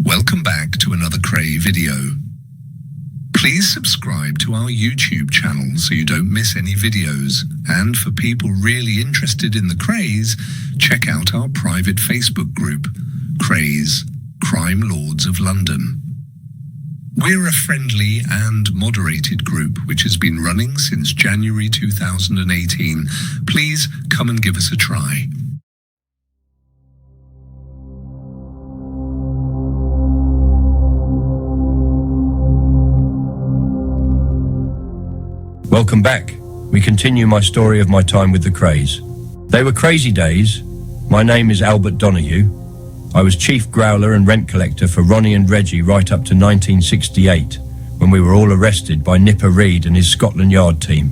Welcome back to another Kray video. Please subscribe to our YouTube channel so you don't miss any videos. And for people really interested in the Krays, check out our private Facebook group, Krays, Crime Lords of London. We're a friendly and moderated group which has been running since January 2018. Please come and give us a try. Welcome back. We continue my story of my time with the Krays. They were crazy days. My name is Albert Donoghue. I was chief growler and rent collector for Ronnie and Reggie right up to 1968, when we were all arrested by Nipper Reed and his Scotland Yard team.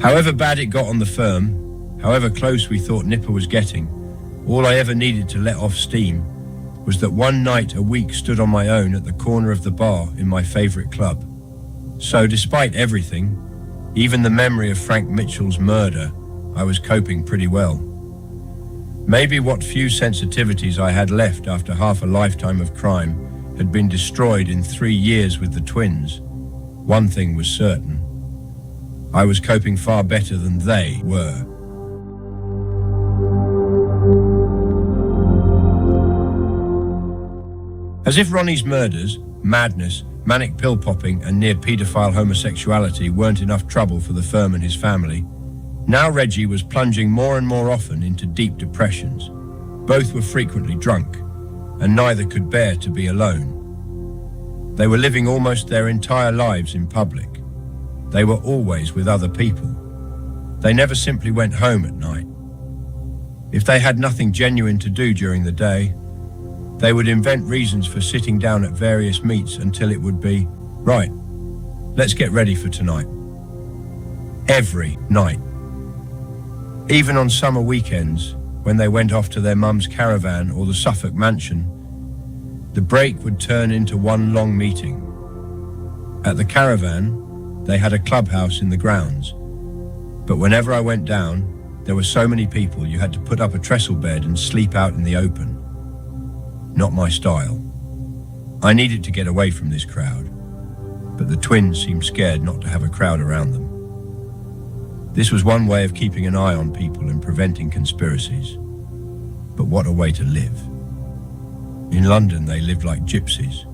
However bad it got on the firm, however close we thought Nipper was getting, all I ever needed to let off steam was that one night a week stood on my own at the corner of the bar in my favourite club. So despite everything, even the memory of Frank Mitchell's murder, I was coping pretty well. Maybe what few sensitivities I had left after half a lifetime of crime had been destroyed in 3 years with the twins. One thing was certain. I was coping far better than they were. As if Ronnie's murders, madness, manic pill-popping and near paedophile homosexuality weren't enough trouble for the firm and his family, now Reggie was plunging more and more often into deep depressions. Both were frequently drunk, and neither could bear to be alone. They were living almost their entire lives in public. They were always with other people. They never simply went home at night. If they had nothing genuine to do during the day, they would invent reasons for sitting down at various meets until it would be, right, let's get ready for tonight. Every night. Even on summer weekends, when they went off to their mum's caravan or the Suffolk mansion, the break would turn into one long meeting. At the caravan, they had a clubhouse in the grounds, but whenever I went down, there were so many people you had to put up a trestle bed and sleep out in the open. Not my style. I needed to get away from this crowd, but the twins seemed scared not to have a crowd around them. This was one way of keeping an eye on people and preventing conspiracies. But what a way to live. In London, they lived like gypsies.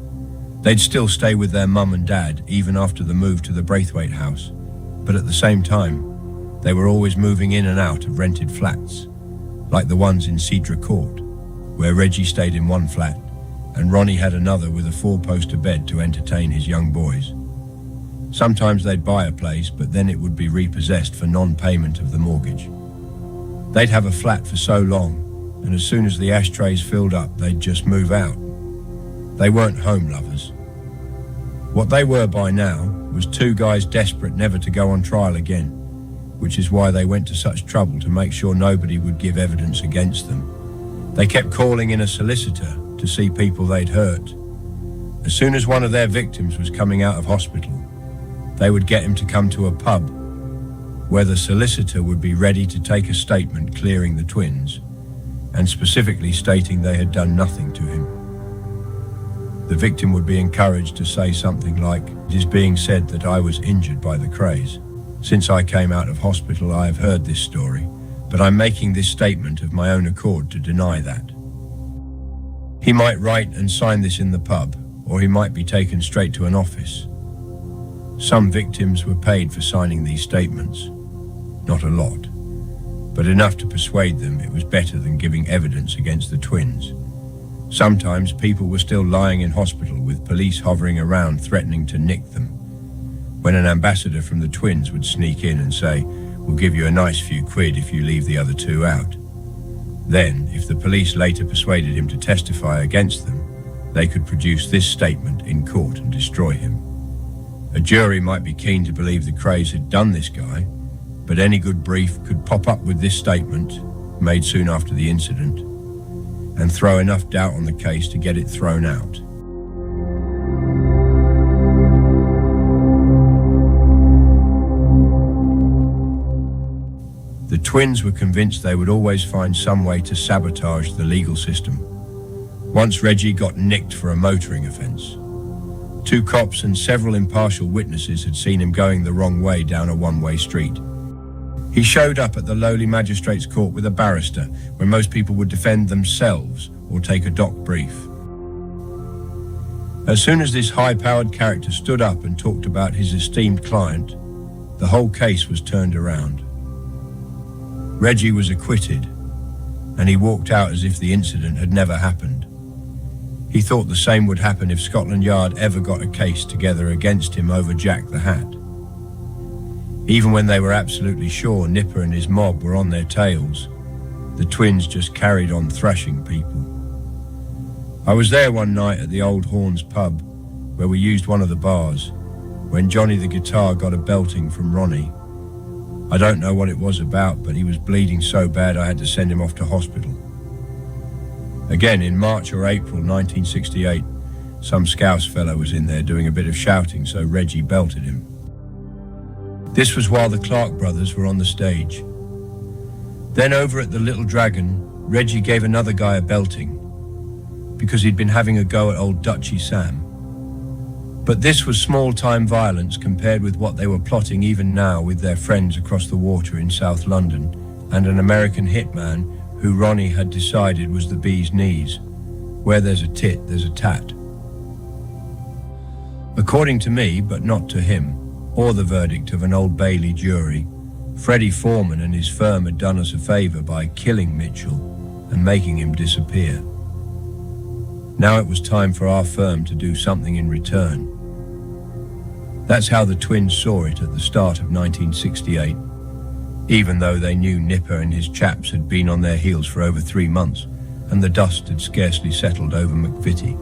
They'd still stay with their mum and dad even after the move to the Braithwaite house, but at the same time, they were always moving in and out of rented flats, like the ones in Cedra Court, where Reggie stayed in one flat and Ronnie had another with a 4-poster bed to entertain his young boys. Sometimes they'd buy a place, but then it would be repossessed for non-payment of the mortgage. They'd have a flat for so long, and as soon as the ashtrays filled up, they'd just move out. They weren't home lovers. What they were by now was 2 guys desperate never to go on trial again, which is why they went to such trouble to make sure nobody would give evidence against them. They kept calling in a solicitor to see people they'd hurt. As soon as one of their victims was coming out of hospital, they would get him to come to a pub where the solicitor would be ready to take a statement clearing the twins and specifically stating they had done nothing to him. The victim would be encouraged to say something like, "It is being said that I was injured by the Krays. Since I came out of hospital, I have heard this story, but I'm making this statement of my own accord to deny that." He might write and sign this in the pub, or he might be taken straight to an office. Some victims were paid for signing these statements. Not a lot, but enough to persuade them it was better than giving evidence against the twins. Sometimes people were still lying in hospital with police hovering around threatening to nick them, when an ambassador from the twins would sneak in and say, "We'll give you a nice few quid if you leave the other 2 out." Then, if the police later persuaded him to testify against them, they could produce this statement in court and destroy him. A jury might be keen to believe the Krays had done this guy, but any good brief could pop up with this statement, made soon after the incident, and throw enough doubt on the case to get it thrown out. twins were convinced they would always find some way to sabotage the legal system. Once Reggie got nicked for a motoring offence. 2 cops and several impartial witnesses had seen him going the wrong way down a one-way street. He showed up at the lowly magistrate's court with a barrister, where most people would defend themselves or take a doc brief. As soon as this high-powered character stood up and talked about his esteemed client, the whole case was turned around. Reggie was acquitted, and he walked out as if the incident had never happened. He thought the same would happen if Scotland Yard ever got a case together against him over Jack the Hat. Even when they were absolutely sure Nipper and his mob were on their tails, the twins just carried on thrashing people. I was there one night at the Old Horns pub, where we used one of the bars, when Johnny the guitar got a belting from Ronnie. I don't know what it was about, but he was bleeding so bad I had to send him off to hospital. Again, in March or April 1968, some Scouse fellow was in there doing a bit of shouting, so Reggie belted him. This was while the Clark brothers were on the stage. Then over at the Little Dragon, Reggie gave another guy a belting, because he'd been having a go at old Dutchy Sam. But this was small-time violence compared with what they were plotting even now with their friends across the water in South London and an American hitman who Ronnie had decided was the bee's knees. Where there's a tit, there's a tat. According to me, but not to him, or the verdict of an Old Bailey jury, Freddie Foreman and his firm had done us a favour by killing Mitchell and making him disappear. Now it was time for our firm to do something in return. That's how the twins saw it at the start of 1968, even though they knew Nipper and his chaps had been on their heels for over 3 months and the dust had scarcely settled over McVitie.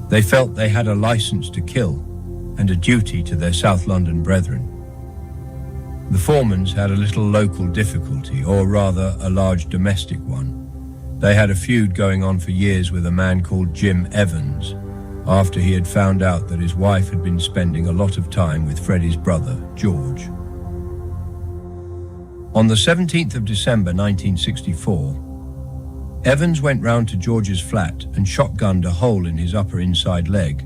They felt they had a license to kill and a duty to their South London brethren. The Foremans had a little local difficulty, or rather a large domestic one. They had a feud going on for years with a man called Jim Evans, after he had found out that his wife had been spending a lot of time with Freddie's brother, George. On the 17th of December 1964, Evans went round to George's flat and shotgunned a hole in his upper inside leg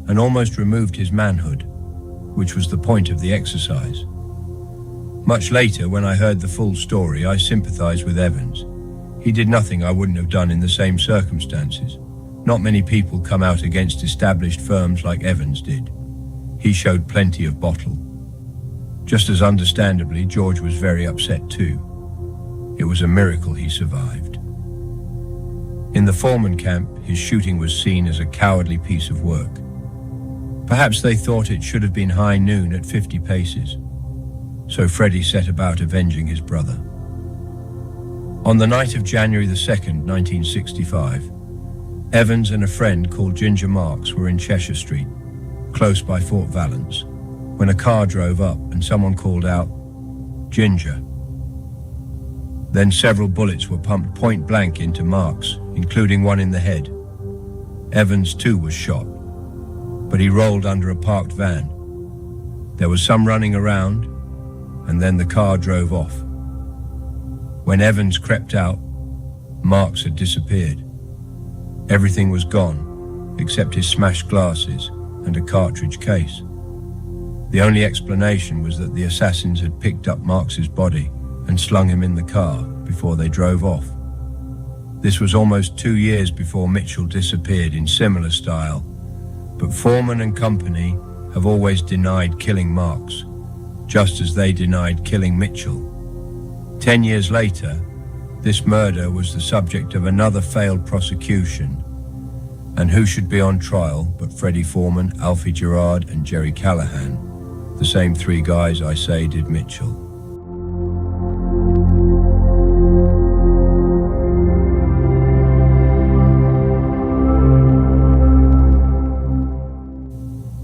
and almost removed his manhood, which was the point of the exercise. Much later, when I heard the full story, I sympathized with Evans. He did nothing I wouldn't have done in the same circumstances. Not many people come out against established firms like Evans did. He showed plenty of bottle. Just as understandably, George was very upset too. It was a miracle he survived. In the Foreman camp, his shooting was seen as a cowardly piece of work. Perhaps they thought it should have been high noon at 50 paces. So Freddie set about avenging his brother. On the night of January the 2nd, 1965, Evans and a friend called Ginger Marks were in Cheshire Street, close by Fort Valence, when a car drove up and someone called out, "Ginger." Then several bullets were pumped point blank into Marks, including one in the head. Evans too was shot, but he rolled under a parked van. There was some running around, and then the car drove off. When Evans crept out, Marks had disappeared. Everything was gone, except his smashed glasses and a cartridge case. The only explanation was that the assassins had picked up Marks's body and slung him in the car before they drove off. This was almost 2 years before Mitchell disappeared in similar style, but Foreman and company have always denied killing Marks, just as they denied killing Mitchell. 10 years later, this murder was the subject of another failed prosecution, and who should be on trial but Freddie Foreman, Alfie Gerard and Jerry Callahan, the same 3 guys I say did Mitchell.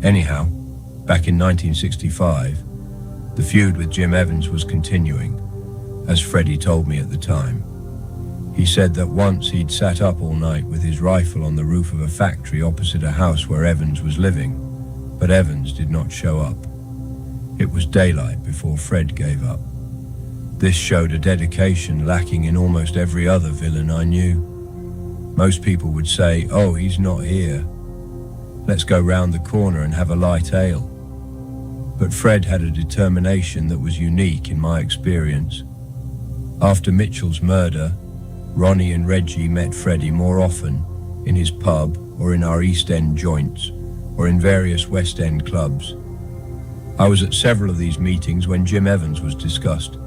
Anyhow, back in 1965, the feud with Jim Evans was continuing, as Freddie told me at the time. He said that once he'd sat up all night with his rifle on the roof of a factory opposite a house where Evans was living, but Evans did not show up. It was daylight before Fred gave up. This showed a dedication lacking in almost every other villain I knew. Most people would say, "Oh, he's not here. Let's go round the corner and have a light ale." But Fred had a determination that was unique in my experience. After Mitchell's murder, Ronnie and Reggie met Freddie more often in his pub or in our East End joints or in various West End clubs. I was at several of these meetings when Jim Evans was discussed,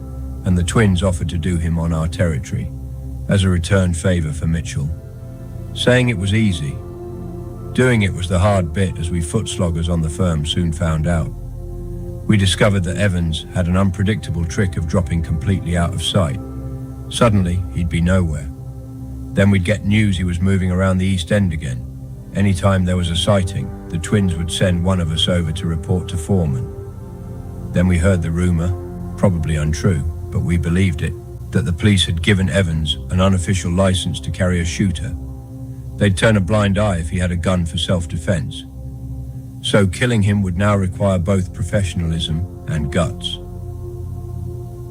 and the twins offered to do him on our territory as a return favour for Mitchell, saying it was easy. Doing it was the hard bit, as we footsloggers on the firm soon found out. We discovered that Evans had an unpredictable trick of dropping completely out of sight. Suddenly, he'd be nowhere. Then we'd get news he was moving around the East End again. Anytime there was a sighting, the twins would send one of us over to report to Foreman. Then we heard the rumour, probably untrue, but we believed it, that the police had given Evans an unofficial licence to carry a shooter. They'd turn a blind eye if he had a gun for self-defence. So killing him would now require both professionalism and guts.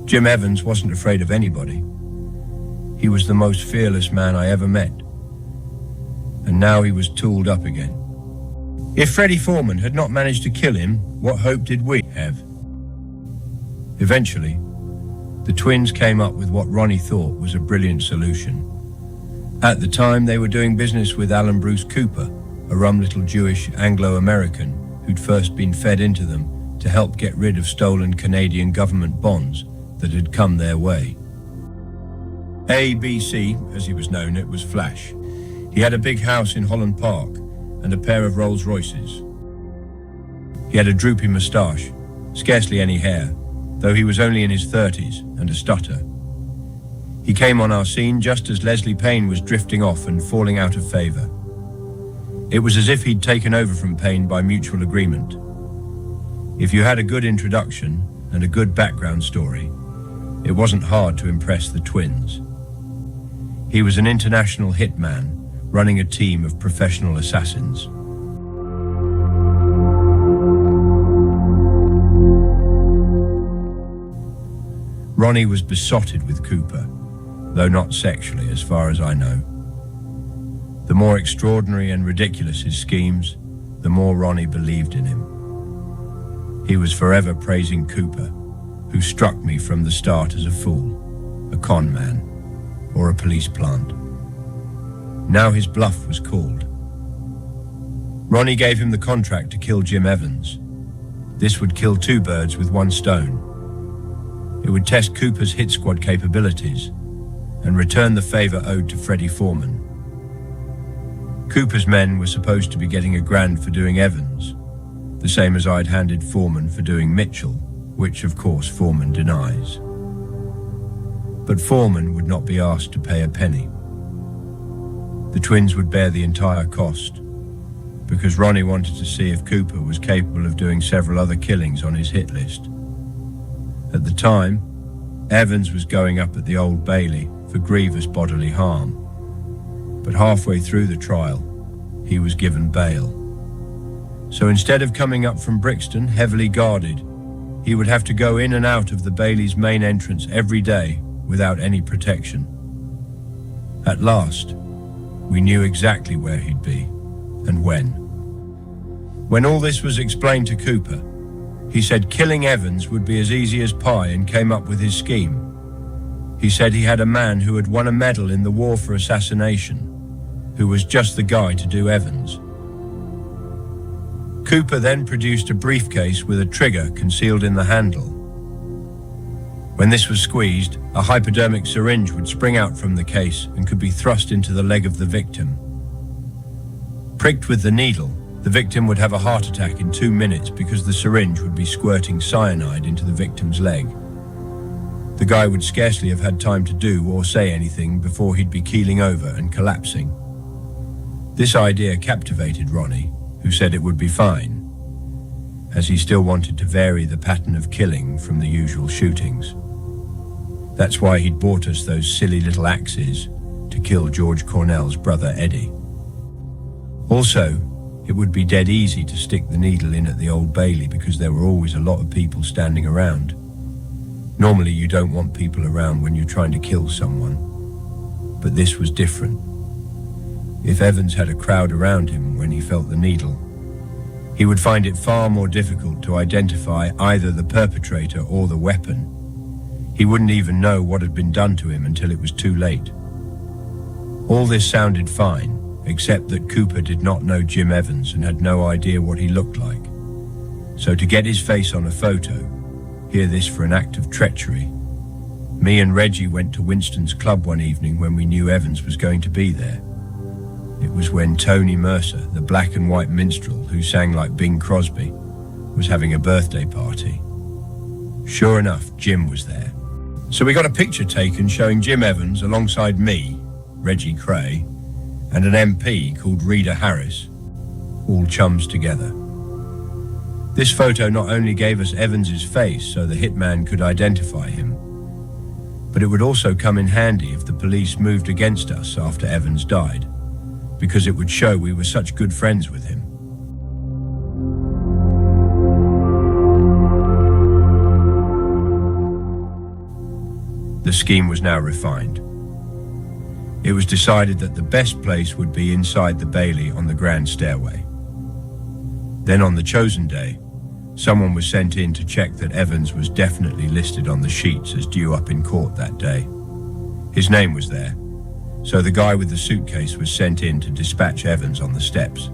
Jim Evans wasn't afraid of anybody. He was the most fearless man I ever met. And now he was tooled up again. If Freddie Foreman had not managed to kill him, what hope did we have? Eventually, the twins came up with what Ronnie thought was a brilliant solution. At the time, they were doing business with Alan Bruce Cooper, a rum little Jewish Anglo-American who'd first been fed into them to help get rid of stolen Canadian government bonds that had come their way. ABC, as he was known, it was Flash. He had a big house in Holland Park and a pair of Rolls Royces. He had a droopy moustache, scarcely any hair, though he was only in his 30s and a stutter. He came on our scene just as Leslie Payne was drifting off and falling out of favour. It was as if he'd taken over from Payne by mutual agreement. If you had a good introduction and a good background story, it wasn't hard to impress the twins. He was an international hitman running a team of professional assassins. Ronnie was besotted with Cooper, though not sexually as far as I know. The more extraordinary and ridiculous his schemes, the more Ronnie believed in him. He was forever praising Cooper, who struck me from the start as a fool, a con man, or a police plant. Now his bluff was called. Ronnie gave him the contract to kill Jim Evans. This would kill two birds with one stone. It would test Cooper's hit squad capabilities and return the favour owed to Freddie Foreman. Cooper's men were supposed to be getting $1,000 for doing Evans, the same as I'd handed Foreman for doing Mitchell, which of course Foreman denies. But Foreman would not be asked to pay a penny. The twins would bear the entire cost, because Ronnie wanted to see if Cooper was capable of doing several other killings on his hit list. At the time, Evans was going up at the Old Bailey for grievous bodily harm, but halfway through the trial, he was given bail. So instead of coming up from Brixton heavily guarded, he would have to go in and out of the Bailey's main entrance every day without any protection. At last, we knew exactly where he'd be and when. When all this was explained to Cooper, he said killing Evans would be as easy as pie and came up with his scheme. He said he had a man who had won a medal in the war for assassination, who was just the guy to do Evans. Cooper then produced a briefcase with a trigger concealed in the handle. When this was squeezed, a hypodermic syringe would spring out from the case and could be thrust into the leg of the victim. Pricked with the needle, the victim would have a heart attack in 2 minutes because the syringe would be squirting cyanide into the victim's leg. The guy would scarcely have had time to do or say anything before he'd be keeling over and collapsing. This idea captivated Ronnie, who said it would be fine, as he still wanted to vary the pattern of killing from the usual shootings. That's why he'd bought us those silly little axes to kill George Cornell's brother Eddie. Also, it would be dead easy to stick the needle in at the Old Bailey because there were always a lot of people standing around. Normally you don't want people around when you're trying to kill someone, but this was different. If Evans had a crowd around him when he felt the needle, he would find it far more difficult to identify either the perpetrator or the weapon. He wouldn't even know what had been done to him until it was too late. All this sounded fine, except that Cooper did not know Jim Evans and had no idea what he looked like. So to get his face on a photo, hear this for an act of treachery, me and Reggie went to Winston's club one evening when we knew Evans was going to be there. It was when Tony Mercer, the black and white minstrel who sang like Bing Crosby, was having a birthday party. Sure enough, Jim was there. So we got a picture taken showing Jim Evans alongside me, Reggie Kray, and an MP called Rita Harris, all chums together. This photo not only gave us Evans's face so the hitman could identify him, but it would also come in handy if the police moved against us after Evans died, because it would show we were such good friends with him. The scheme was now refined. It was decided that the best place would be inside the Bailey on the grand stairway. Then on the chosen day, someone was sent in to check that Evans was definitely listed on the sheets as due up in court that day. His name was there, so the guy with the suitcase was sent in to dispatch Evans on the steps.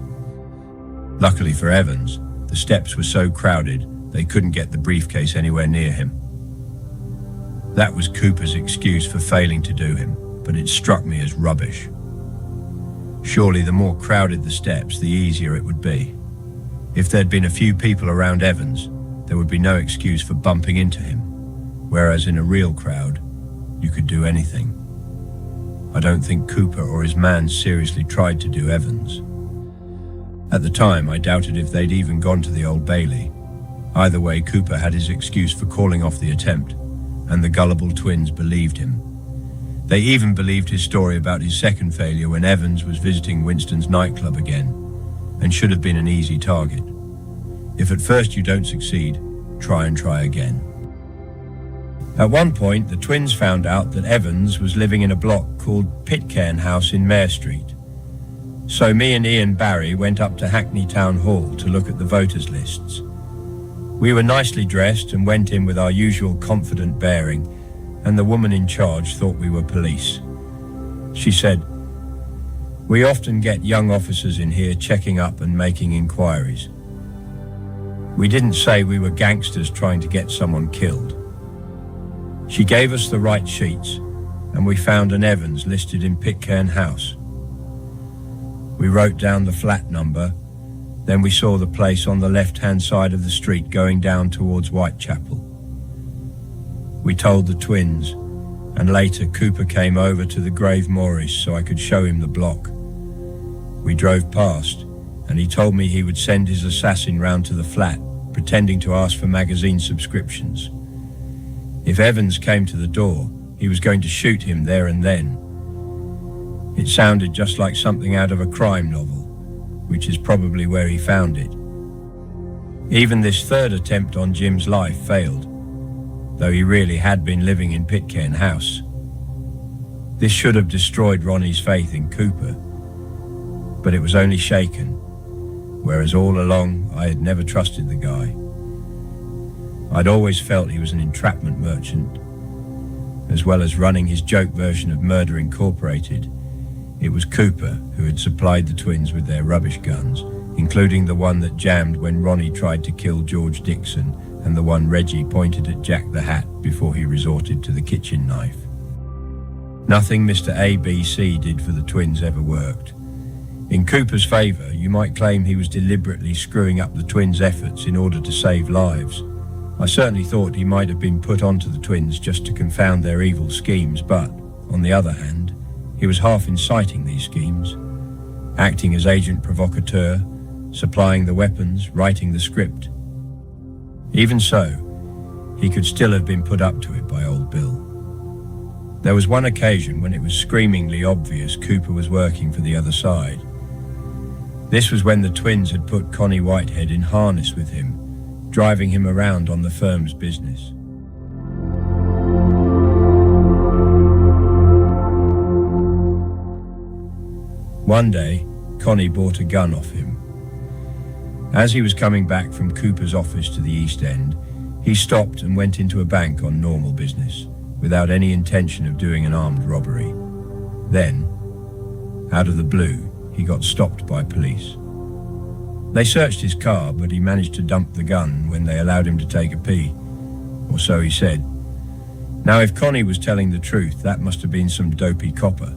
Luckily for Evans, the steps were so crowded they couldn't get the briefcase anywhere near him. That was Cooper's excuse for failing to do him, but it struck me as rubbish. Surely the more crowded the steps, the easier it would be. If there'd been a few people around Evans, there would be no excuse for bumping into him, whereas in a real crowd, you could do anything. I don't think Cooper or his man seriously tried to do Evans. At the time, I doubted if they'd even gone to the Old Bailey. Either way, Cooper had his excuse for calling off the attempt, and the gullible twins believed him. They even believed his story about his second failure when Evans was visiting Winston's nightclub again, and should have been an easy target. If at first you don't succeed, try and try again. At one point, the twins found out that Evans was living in a block called Pitcairn House in Mare Street. So me and Ian Barry went up to Hackney Town Hall to look at the voters' lists. We were nicely dressed and went in with our usual confident bearing, and the woman in charge thought we were police. She said, "We often get young officers in here checking up and making inquiries." We didn't say we were gangsters trying to get someone killed. She gave us the right sheets, and we found an Evans listed in Pitcairn House. We wrote down the flat number, then we saw the place on the left-hand side of the street going down towards Whitechapel. We told the twins, and later Cooper came over to the Grave Morris so I could show him the block. We drove past, and he told me he would send his assassin round to the flat, pretending to ask for magazine subscriptions. If Evans came to the door, he was going to shoot him there and then. It sounded just like something out of a crime novel, which is probably where he found it. Even this third attempt on Jim's life failed, though he really had been living in Pitcairn House. This should have destroyed Ronnie's faith in Cooper, but it was only shaken, whereas all along I had never trusted the guy. I'd always felt he was an entrapment merchant. As well as running his joke version of Murder Incorporated, it was Cooper who had supplied the twins with their rubbish guns, including the one that jammed when Ronnie tried to kill George Dixon and the one Reggie pointed at Jack the Hat before he resorted to the kitchen knife. Nothing Mr. ABC did for the twins ever worked. In Cooper's favour, you might claim he was deliberately screwing up the twins' efforts in order to save lives. I certainly thought he might have been put onto the twins just to confound their evil schemes, but, on the other hand, he was half inciting these schemes, acting as agent provocateur, supplying the weapons, writing the script. Even so, he could still have been put up to it by old Bill. There was one occasion when it was screamingly obvious Cooper was working for the other side. This was when the twins had put Connie Whitehead in harness with him, driving him around on the firm's business. One day, Connie bought a gun off him. As he was coming back from Cooper's office to the East End, he stopped and went into a bank on normal business, without any intention of doing an armed robbery. Then, out of the blue, he got stopped by police. They searched his car, but he managed to dump the gun when they allowed him to take a pee, or so he said. Now, if Connie was telling the truth, that must have been some dopey copper.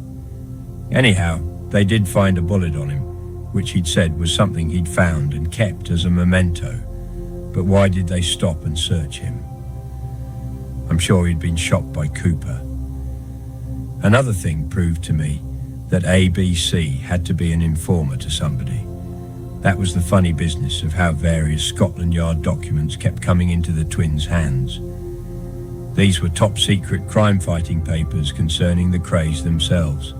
Anyhow, they did find a bullet on him, which he'd said was something he'd found and kept as a memento. But why did they stop and search him? I'm sure he'd been shot by Cooper. Another thing proved to me that ABC had to be an informer to somebody. That was the funny business of how various Scotland Yard documents kept coming into the twins' hands. These were top-secret crime-fighting papers concerning the Krays themselves.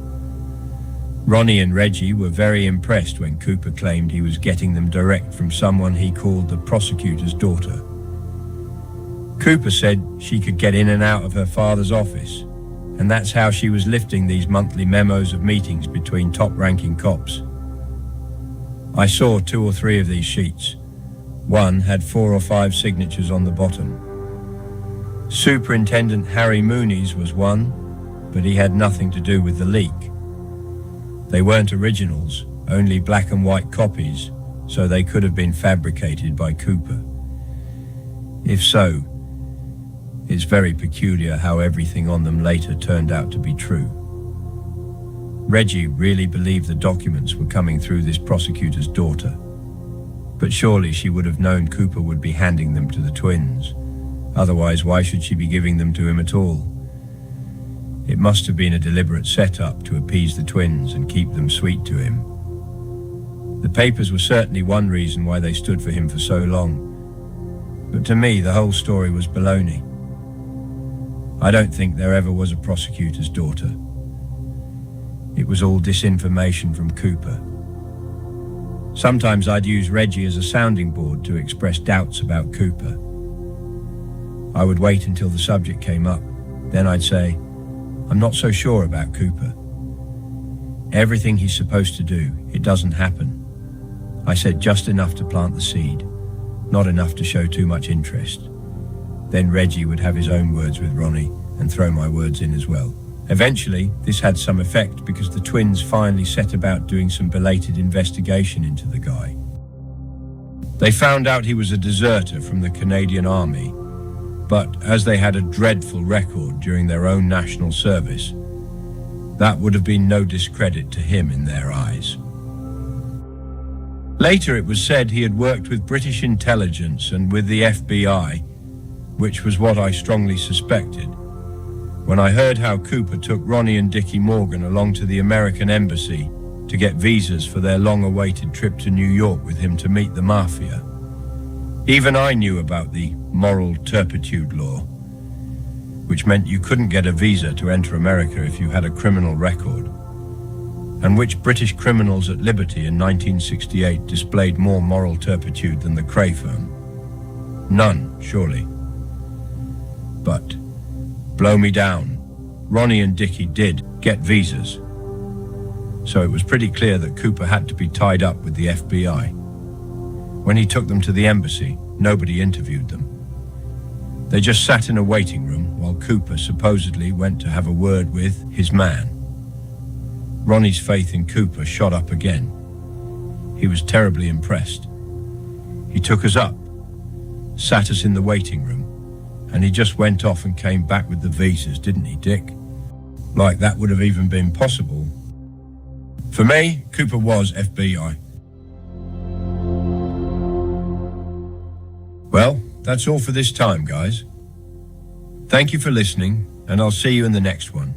Ronnie and Reggie were very impressed when Cooper claimed he was getting them direct from someone he called the prosecutor's daughter. Cooper said she could get in and out of her father's office, and that's how she was lifting these monthly memos of meetings between top-ranking cops. I saw 2 or 3 of these sheets. One had 4 or 5 signatures on the bottom. Superintendent Harry Mooney's was one, but he had nothing to do with the leak. They weren't originals, only black and white copies, so they could have been fabricated by Cooper. If so, it's very peculiar how everything on them later turned out to be true. Reggie really believed the documents were coming through this prosecutor's daughter, but surely she would have known Cooper would be handing them to the twins. Otherwise, why should she be giving them to him at all? It must have been a deliberate setup to appease the twins and keep them sweet to him. The papers were certainly one reason why they stood for him for so long. But to me, the whole story was baloney. I don't think there ever was a prosecutor's daughter. It was all disinformation from Cooper. Sometimes I'd use Reggie as a sounding board to express doubts about Cooper. I would wait until the subject came up. Then I'd say, I'm not so sure about Cooper. Everything he's supposed to do, it doesn't happen. I said just enough to plant the seed, not enough to show too much interest. Then Reggie would have his own words with Ronnie and throw my words in as well. Eventually, this had some effect because the twins finally set about doing some belated investigation into the guy. They found out he was a deserter from the Canadian Army, but as they had a dreadful record during their own national service, that would have been no discredit to him in their eyes. Later it was said he had worked with British intelligence and with the FBI, which was what I strongly suspected. When I heard how Cooper took Ronnie and Dickie Morgan along to the American embassy to get visas for their long-awaited trip to New York with him to meet the mafia, even I knew about the moral turpitude law, which meant you couldn't get a visa to enter America if you had a criminal record, and which British criminals at liberty in 1968 displayed more moral turpitude than the Kray firm. None, surely. But, blow me down, Ronnie and Dickie did get visas, so it was pretty clear that Cooper had to be tied up with the FBI. When he took them to the embassy, nobody interviewed them. They just sat in a waiting room while Cooper supposedly went to have a word with his man. Ronnie's faith in Cooper shot up again. He was terribly impressed. He took us up, sat us in the waiting room, and he just went off and came back with the visas, didn't he, Dick? Like that would have even been possible. For me, Cooper was FBI. Well, that's all for this time, guys. Thank you for listening, and I'll see you in the next one.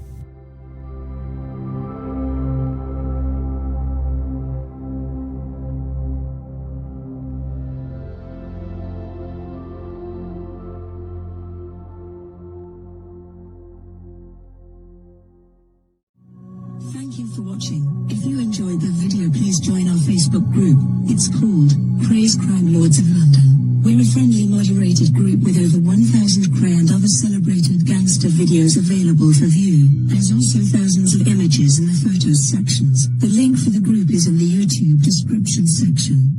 Thank you for watching. If you enjoyed the video, please join our Facebook group. It's called Krays Crime Lords of London. We're a friendly moderated group with over 1,000 Kray and other celebrated gangsters. list of videos available for view. There's also thousands of images in the photos sections. The link for the group is in the YouTube description section.